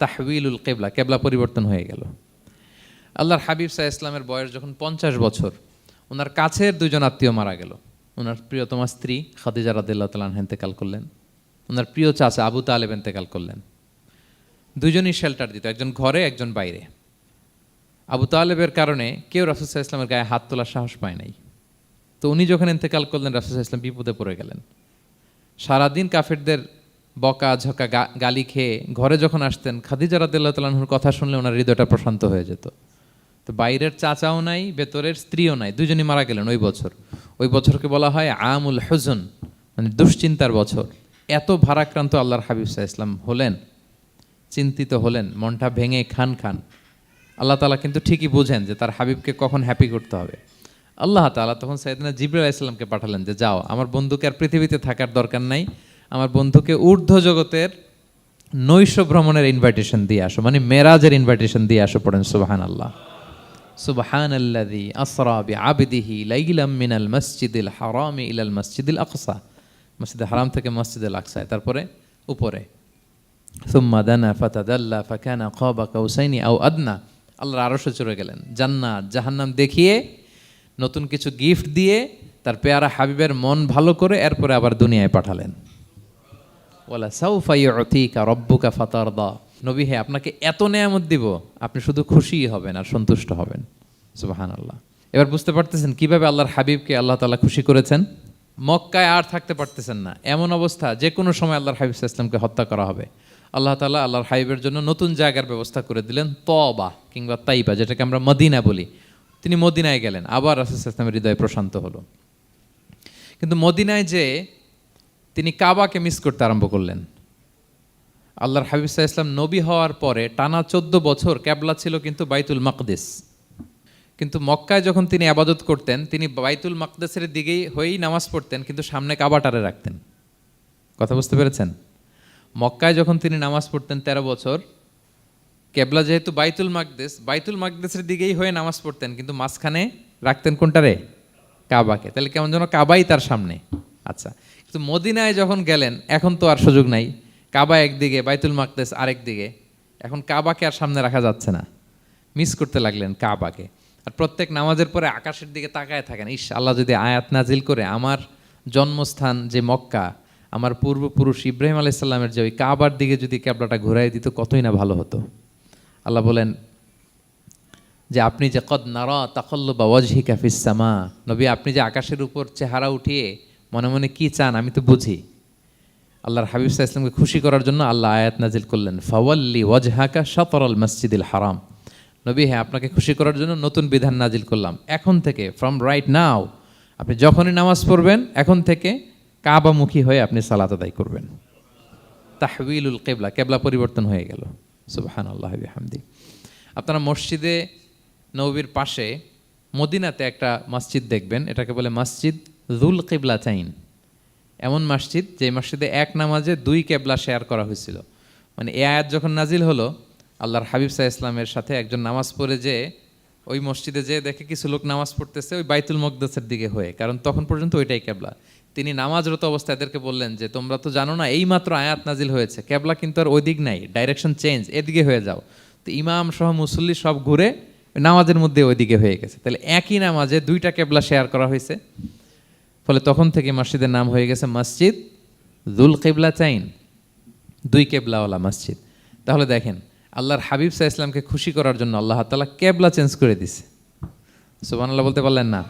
তাহউইলুল কিবলা, কিবলা পরিবর্তন হয়ে গেল। আল্লাহর হাবিব সাল্লাল্লাহু আলাইহি ওয়াসাল্লামের বয়স যখন 50 বছর, ওনার কাছের দুজন আত্মীয় মারা গেল। ওনার প্রিয়তমা স্ত্রী খাদিজা রাদিয়াল্লাহু তাআলা আনহা ইন্তেকাল করলেন, ওনার প্রিয় চাচা আবু তালেব ইন্তেকাল করলেন। দুজনই শেল্টার দিত, একজন ঘরে একজন বাইরে। আবু তালেবের কারণে কেউ রাসূল সাল্লাল্লাহু আলাইহি ওয়াসাল্লামের গায়ে হাত তোলার সাহস পায় নাই। তো উনি যখন ইন্তেকাল করলেন, রাসূল সাল্লাল্লাহু আলাইহি ওয়াসাল্লাম বিপদে পড়ে গেলেন। সারাদিন কাফেরদের বকা ঝকা গালি খেয়ে ঘরে যখন আসতেন, খাদিজা রাদিয়াল্লাহু তাআলা আনহার কথা শুনলে ওনার হৃদয়টা প্রশান্ত হয়ে যেত। তো বাইরের চাচাও নাই, ভেতরের স্ত্রীও নাই, দুজনই মারা গেলেন ওই বছর। ওই বছরকে বলা হয় আমুল হুজন, মানে দুশ্চিন্তার বছর। এত ভারাক্রান্ত আল্লাহর হাবিব সাল্লাল্লাহু আলাইহি ওয়াসাল্লাম হলেন, চিন্তিত হলেন, মনটা ভেঙে খান খান। আল্লাহ তাআলা কিন্তু ঠিকই বোঝেন যে তার হাবিবকে কখন হ্যাপি করতে হবে। আল্লাহ তাআলা তখন সাইয়েদনা জিবরাইল আলাইহিস সালামকে পাঠালেন যে যাও, আমার বন্ধুকে আর পৃথিবীতে থাকার দরকার নাই, আমার বন্ধুকে ঊর্ধ্ব জগতের নৈশ ভ্রমণের ইনভাইটেশন দিয়ে আসো, মানে মেরাজের ইনভাইটেশন দিয়ে আসো। পড়েন সুবহানাল্লাহ। সুবহানাল্লাযী আসরা বিআবদিহি লাইলাম মিনাল মসজিদিল হারামি ইলাল মসজিদিল আকসা, মসজিদে হারাম থেকে মসজিদুল আকসায়, তারপরে উপরে সুম্মা দানা ফাতাদাল্লা ফাকানা কাবা কাউসাইনি আও আদনা। আল্লাহর আরশে চড়ে গেলেন, জান্নাত জাহান্নাম দেখিয়ে, নতুন কিছু গিফট দিয়ে, তার পেয়ারা হাবিবের মন ভালো করে এরপরে আবার দুনিয়ায় পাঠালেন। ওয়ালা সাউফা ইউতিকা রব্বুকা ফাতারদা, নবী হে আপনাকে এত নেয়ামত দিব, আপনি শুধু খুশিই হবেন আর সন্তুষ্ট হবেন। সুবহানাল্লাহ। এবার বুঝতে পারতেছেন কিভাবে আল্লাহর হাবিবকে আল্লাহ তাআলা খুশি করেছেন। মক্কায় আর থাকতে পারতেছেন না, এমন অবস্থা যে কোনো সময় আল্লাহর হাবিব সাল্লাল্লাহু আলাইহি ওয়াসাল্লামকে হত্যা করা হবে। আল্লাহ তাআলা আল্লাহর হাবিবের জন্য নতুন জায়গার ব্যবস্থা করে দিলেন, তওবা কিংবা তাইবা, যেটাকে আমরা মদিনা বলি। তিনি মদিনায় গেলেন, আবার রাসূল সাল্লাল্লাহু আলাইহি ওয়াসাল্লামের হৃদয় প্রশান্ত হলো। কিন্তু মদিনায় যে তিনি কাবাকে মিস করতে আরম্ভ করলেন। আল্লাহর হাবিব সাল্লাল্লাহু আলাইহি ওয়াসাল্লাম নবী হওয়ার পরে টানা 14 বছর কিবলা ছিল কিন্তু বাইতুল মাকদিস। কিন্তু মক্কায় যখন তিনি ইবাদত করতেন, তিনি বাইতুল মাকদিসের দিকেই হয়েই নামাজ পড়তেন, কিন্তু সামনে কাবাটারে রাখতেন। কথা বুঝতে পেরেছেন? মক্কায় যখন তিনি নামাজ পড়তেন 13 বছর, কিবলা যেহেতু বাইতুল মাকদিস, বাইতুল মাকদিসের দিকেই হয়ে নামাজ পড়তেন, কিন্তু মাঝখানে রাখতেন কোনটারে? কাবাকে। তাহলে কেমন যেন কাবাই তার সামনে। আচ্ছা, কিন্তু মদিনায় যখন গেলেন, এখন তো আর সুযোগ নাই, কাবা একদিকে, বাইতুল মাকদিস আরেক দিকে, এখন কাবাকে আর সামনে রাখা যাচ্ছে না। মিস করতে লাগলেন কাবাকে। আর প্রত্যেক নামাজের পরে আকাশের দিকে তাকায় থাকেন, ইস আল্লাহ যদি আয়াত নাজিল করে আমার জন্মস্থান যে মক্কা, আমার পূর্বপুরুষ ইব্রাহিম আলাইহিস সালামের যে ওই কাবার দিকে যদি কিবলাটা ঘুরাই দিত, কতই না ভালো হতো। আল্লাহ বলেন যে আপনি যে কদ নারা তাকাল্লুবা ওয়াজহিকা ফিস সামা, নবী আপনি যে আকাশের উপর চেহারা উঠিয়ে মনে মনে কি চান আমি তো বুঝি। আল্লাহর হাবিব সাল্লাল্লাহু আলাইহি ওয়াসাল্লামকে খুশি করার জন্য আল্লাহ আয়াত নাজিল করলেন, ফাওয়াল্লি ওয়াজহাকা শাতরাল মসজিদিল হারাম। নবী হ্যাঁ, আপনাকে খুশি করার জন্য নতুন বিধান নাজিল করলাম। এখন থেকে, ফ্রম রাইট নাও, আপনি যখনই নামাজ পড়বেন এখন থেকে কাবামুখী হয়ে আপনি সালাত আদায় করবেন। তাহউইলুল কিবলা, কিবলা পরিবর্তন হয়ে গেল। সুবহানাল্লাহি ওয়া বিহামদি। আপনারা মসজিদে নববীর পাশে মদিনাতে একটা মসজিদ দেখবেন, এটাকে বলে মসজিদ যুল কিবলাতাইন। এমন মসজিদ যে মসজিদে এক নামাজে 2 কিবলা শেয়ার করা হয়েছিল। মানে এই আয়াত যখন নাজিল হলো, আল্লাহর হাবিব সাল্লাল্লাহু আলাইহি ওয়াসাল্লামের সাথে একজন নামাজ পড়ে যে ওই মসজিদে যে দেখে কিছু লোক নামাজ পড়তেছে ওই বাইতুল মাকদিসের দিকে হয়ে, কারণ তখন পর্যন্ত ওইটাই কিবলা। তিনি নামাজরত অবস্থায় এদেরকে বললেন যে তোমরা তো জানো না এই মাত্র আয়াত নাজিল হয়েছে, কিবলা কিন্তু আর ওই দিক নাই, ডাইরেকশন চেঞ্জ, এদিকে হয়ে যাও। তো ইমাম সহ মুসল্লি সব ঘুরে নামাজের মধ্যে ওইদিকে হয়ে গেছে। তাহলে একই নামাজে 2টা কিবলা শেয়ার করা হয়েছে, ফলে তখন থেকে মসজিদের নাম হয়ে গেছে মসজিদ যুল কিবলাতাইন, 2 কিবলাওয়ালা মসজিদ। তাহলে দেখেন আল্লাহর হাবিব সাল্লাল্লাহু আলাইহি ওয়াসাল্লামকে খুশি করার জন্য আল্লাহ তাআলা কিবলা চেঞ্জ করে দিছে। সুবহানাল্লাহ বলতে পারলেন না?